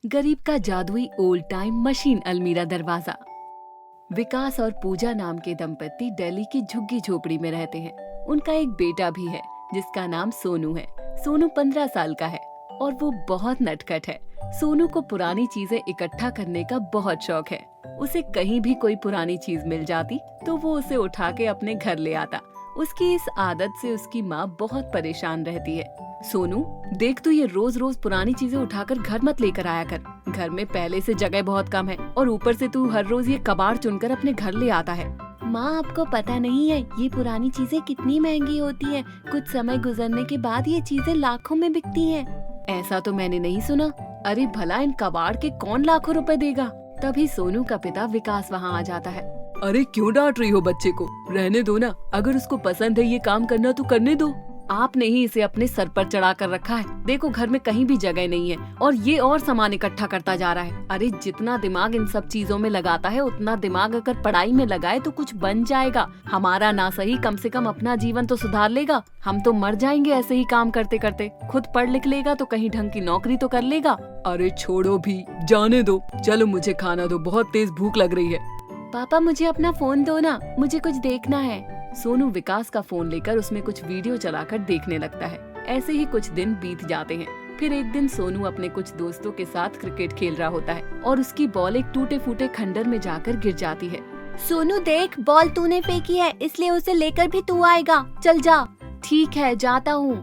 गरीब का जादुई ओल्ड टाइम मशीन अलमीरा दरवाजा। विकास और पूजा नाम के दंपत्ति दिल्ली की झुग्गी झोपड़ी में रहते हैं। उनका एक बेटा भी है जिसका नाम सोनू है। सोनू 15 साल का है और वो बहुत नटखट है। सोनू को पुरानी चीजें इकट्ठा करने का बहुत शौक है। उसे कहीं भी कोई पुरानी चीज मिल जाती तो वो उसे उठा के अपने घर ले आता। उसकी इस आदत से उसकी माँ बहुत परेशान रहती है। सोनू, देख तू ये रोज रोज पुरानी चीजें उठाकर घर मत लेकर आया कर। घर में पहले से जगह बहुत कम है और ऊपर से तू हर रोज ये कबाड़ चुनकर अपने घर ले आता है। माँ, आपको पता नहीं है ये पुरानी चीजें कितनी महंगी होती हैं। कुछ समय गुजरने के बाद ये चीजें लाखों में बिकती हैं। ऐसा तो मैंने नहीं सुना। अरे भला इन कबाड़ के कौन लाखों रुपए देगा। तभी सोनू का पिता विकास वहाँ आ जाता है। अरे क्यों डांट रही हो बच्चे को? रहने दो ना, अगर उसको पसंद है ये काम करना तो करने दो। आपने ही इसे अपने सर पर चढ़ा कर रखा है। देखो घर में कहीं भी जगह नहीं है और ये और सामान इकट्ठा करता जा रहा है। अरे जितना दिमाग इन सब चीजों में लगाता है उतना दिमाग अगर पढ़ाई में लगाए तो कुछ बन जाएगा। हमारा ना सही कम से कम अपना जीवन तो सुधार लेगा। हम तो मर जाएंगे ऐसे ही काम करते करते। खुद पढ़ लिख लेगा तो कहीं ढंग की नौकरी तो कर लेगा। अरे छोड़ो भी, जाने दो। चलो मुझे खाना दो, बहुत तेज भूख लग रही है। पापा, मुझे अपना फोन दो ना, मुझे कुछ देखना है। सोनू विकास का फोन लेकर उसमें कुछ वीडियो चलाकर देखने लगता है। ऐसे ही कुछ दिन बीत जाते हैं। फिर एक दिन सोनू अपने कुछ दोस्तों के साथ क्रिकेट खेल रहा होता है और उसकी बॉल एक टूटे फूटे खंडर में जाकर गिर जाती है। सोनू देख, बॉल तूने फेंकी है, इसलिए उसे लेकर भी तू आएगा। चल जा। ठीक है, जाता हूँ।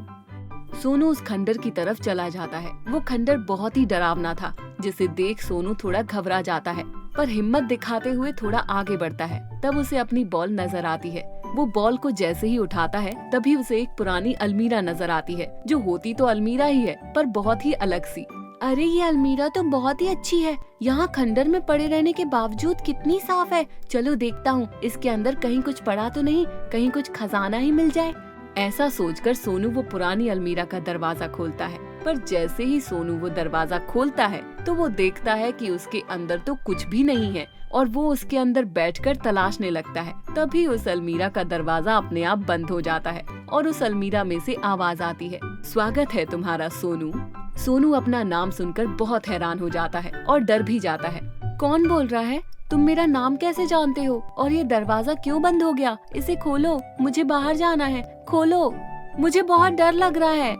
सोनू उस खंडर की तरफ चला जाता है। वो खंडर बहुत ही डरावना था, जिसे देख सोनू थोड़ा घबरा जाता है, पर हिम्मत दिखाते हुए थोड़ा आगे बढ़ता है। तब उसे अपनी बॉल नजर आती है। वो बॉल को जैसे ही उठाता है तभी उसे एक पुरानी अलमीरा नजर आती है, जो होती तो अलमीरा ही है पर बहुत ही अलग सी। अरे ये अलमीरा तो बहुत ही अच्छी है। यहाँ खंडर में पड़े रहने के बावजूद कितनी साफ है। चलो देखता हूँ इसके अंदर कहीं कुछ पड़ा तो नहीं, कहीं कुछ खजाना ही मिल जाए। ऐसा सोचकर सोनू वो पुरानी अलमीरा का दरवाजा खोलता है, पर जैसे ही सोनू वो दरवाजा खोलता है तो वो देखता है कि उसके अंदर तो कुछ भी नहीं है और वो उसके अंदर बैठकर तलाशने लगता है। तभी उस अलमीरा का दरवाजा अपने आप बंद हो जाता है और उस अलमीरा में से आवाज आती है, स्वागत है तुम्हारा सोनू। सोनू अपना नाम सुनकर बहुत हैरान हो जाता है और डर भी जाता है। कौन बोल रहा है? तुम मेरा नाम कैसे जानते हो? और ये दरवाजा क्यों बंद हो गया? इसे खोलो, मुझे बाहर जाना है। खोलो, मुझे बहुत डर लग रहा है।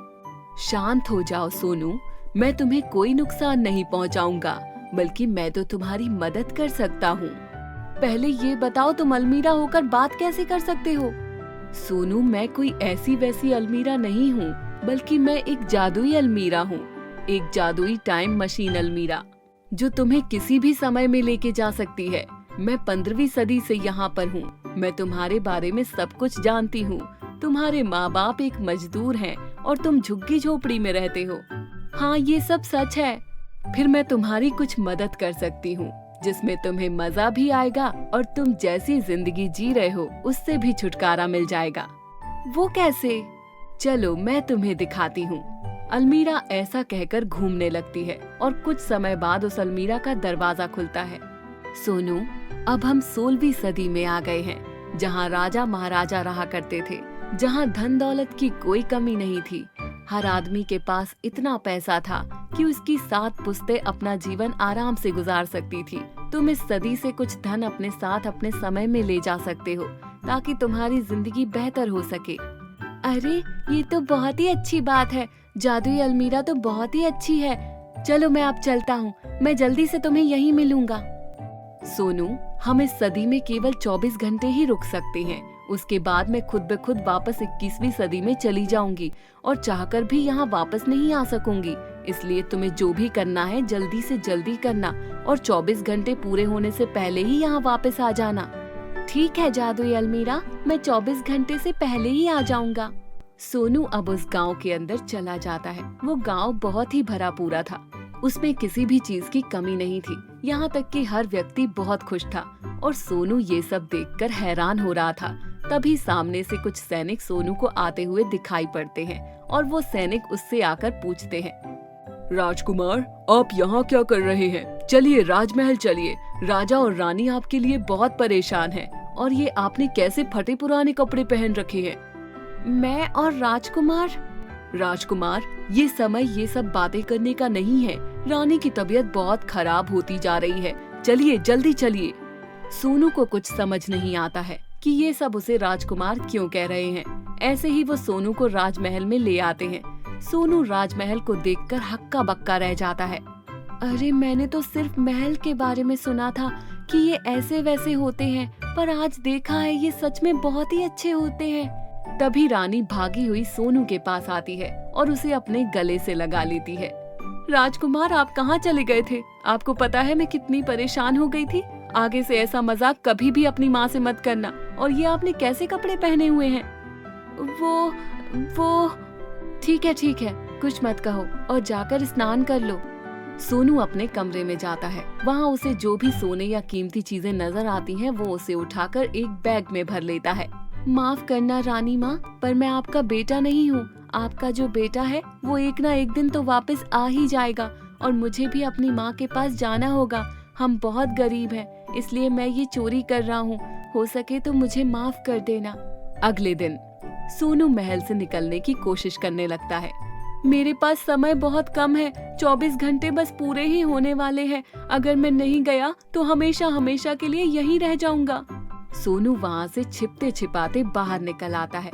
शांत हो जाओ सोनू, मैं तुम्हें कोई नुकसान नहीं पहुंचाऊंगा, बल्कि मैं तो तुम्हारी मदद कर सकता हूँ। पहले ये बताओ, तुम अलमीरा होकर बात कैसे कर सकते हो? सोनू, मैं कोई ऐसी वैसी अलमीरा नहीं हूँ, बल्कि मैं एक जादुई अलमीरा हूँ। एक जादुई टाइम मशीन अलमीरा जो तुम्हें किसी भी समय में लेके जा सकती है। मैं 15वीं सदी से यहाँ पर हूँ। मैं तुम्हारे बारे में सब कुछ जानती हूँ। तुम्हारे माँ बाप एक मजदूर हैं और तुम झुग्गी झोपड़ी में रहते हो। हाँ, ये सब सच है। फिर मैं तुम्हारी कुछ मदद कर सकती हूँ, जिसमें तुम्हें मजा भी आएगा और तुम जैसी जिंदगी जी रहे हो उससे भी छुटकारा मिल जाएगा। वो कैसे? चलो मैं तुम्हें दिखाती हूँ। अलमीरा ऐसा कहकर घूमने लगती है और कुछ समय बाद उस अलमीरा का दरवाजा खुलता है। सोनू, अब हम 16वीं सदी में आ गए हैं, जहाँ राजा महाराजा रहा करते थे, जहाँ धन दौलत की कोई कमी नहीं थी। हर आदमी के पास इतना पैसा था कि उसकी 7 पुश्तें अपना जीवन आराम से गुजार सकती थी। तुम इस सदी से कुछ धन अपने साथ अपने समय में ले जा सकते हो, ताकि तुम्हारी जिंदगी बेहतर हो सके। अरे ये तो बहुत ही अच्छी बात है। जादुई अलमीरा तो बहुत ही अच्छी है। चलो मैं अब चलता हूँ, मैं जल्दी से तुम्हें यहीं मिलूंगा। सोनू, हम इस सदी में केवल 24 घंटे ही रुक सकते हैं। उसके बाद मैं खुद ब खुद वापस 21वीं सदी में चली जाऊंगी और चाहकर भी यहाँ वापस नहीं आ सकूंगी। इसलिए तुम्हें जो भी करना है जल्दी से जल्दी करना और 24 घंटे पूरे होने से पहले ही यहाँ वापस आ जाना। ठीक है जादुई अलमीरा, मैं 24 घंटे से पहले ही आ जाऊंगा। सोनू अब उस गांव के अंदर चला जाता है। वो गांव बहुत ही भरा पूरा था। उसमें किसी भी चीज की कमी नहीं थी। यहाँ तक कि हर व्यक्ति बहुत खुश था और सोनू ये सब देखकर हैरान हो रहा था। तभी सामने से कुछ सैनिक सोनू को आते हुए दिखाई पड़ते हैं और वो सैनिक उससे आकर पूछते हैं, राजकुमार, आप यहाँ क्या कर रहे हैं? चलिए राजमहल चलिए। राजा और रानी आपके लिए बहुत परेशान हैं। और ये आपने कैसे फटे पुराने कपड़े पहन रखे हैं? मैं और राजकुमार? राजकुमार, ये समय ये सब बातें करने का नहीं है। रानी की तबीयत बहुत खराब होती जा रही है। चलिए जल्दी चलिए। सोनू को कुछ समझ नहीं आता है कि ये सब उसे राजकुमार क्यों कह रहे हैं। ऐसे ही वो सोनू को राजमहल में ले आते हैं। सोनू राजमहल को देखकर हक्का बक्का रह जाता है। अरे मैंने तो सिर्फ महल के बारे में सुना था कि ये ऐसे वैसे होते हैं, पर आज देखा है ये सच में बहुत ही अच्छे होते हैं। तभी रानी भागी हुई सोनू के पास आती है और उसे अपने गले से लगा लेती है। राजकुमार, आप कहाँ चले गए थे? आपको पता है मैं कितनी परेशान हो गई थी। आगे से ऐसा मजाक कभी भी अपनी माँ से मत करना। और ये आपने कैसे कपड़े पहने हुए हैं? वो ठीक है, कुछ मत कहो और जाकर स्नान कर लो। सोनू अपने कमरे में जाता है। वहाँ उसे जो भी सोने या कीमती चीजें नजर आती हैं, वो उसे उठाकर एक बैग में भर लेता है। माफ करना रानी माँ, पर मैं आपका बेटा नहीं हूँ। आपका जो बेटा है वो एक ना एक दिन तो वापस आ ही जाएगा और मुझे भी अपनी माँ के पास जाना होगा। हम बहुत गरीब हैं, इसलिए मैं ये चोरी कर रहा हूँ। हो सके तो मुझे माफ कर देना। अगले दिन सोनू महल से निकलने की कोशिश करने लगता है। मेरे पास समय बहुत कम है, 24 घंटे बस पूरे ही होने वाले हैं। अगर मैं नहीं गया तो हमेशा हमेशा के लिए यहीं रह जाऊंगा। सोनू वहाँ से छिपते छिपाते बाहर निकल आता है।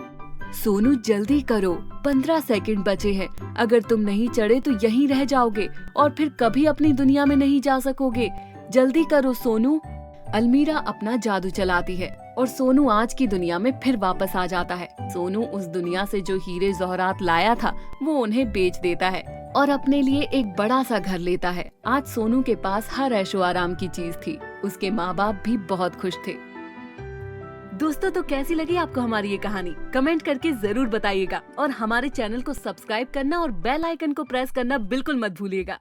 सोनू जल्दी करो, 15 सेकंड बचे हैं। अगर तुम नहीं चढ़े तो यहीं रह जाओगे और फिर कभी अपनी दुनिया में नहीं जा सकोगे। जल्दी करो सोनू। अलमीरा अपना जादू चलाती है और सोनू आज की दुनिया में फिर वापस आ जाता है। सोनू उस दुनिया से जो हीरे जवाहरात लाया था वो उन्हें बेच देता है और अपने लिए एक बड़ा सा घर लेता है। आज सोनू के पास हर ऐशो आराम की चीज थी। उसके माँ बाप भी बहुत खुश थे। दोस्तों, तो कैसी लगी आपको हमारी ये कहानी? कमेंट करके जरूर बताइएगा और हमारे चैनल को सब्सक्राइब करना और बेल आइकन को प्रेस करना बिल्कुल मत भूलिएगा।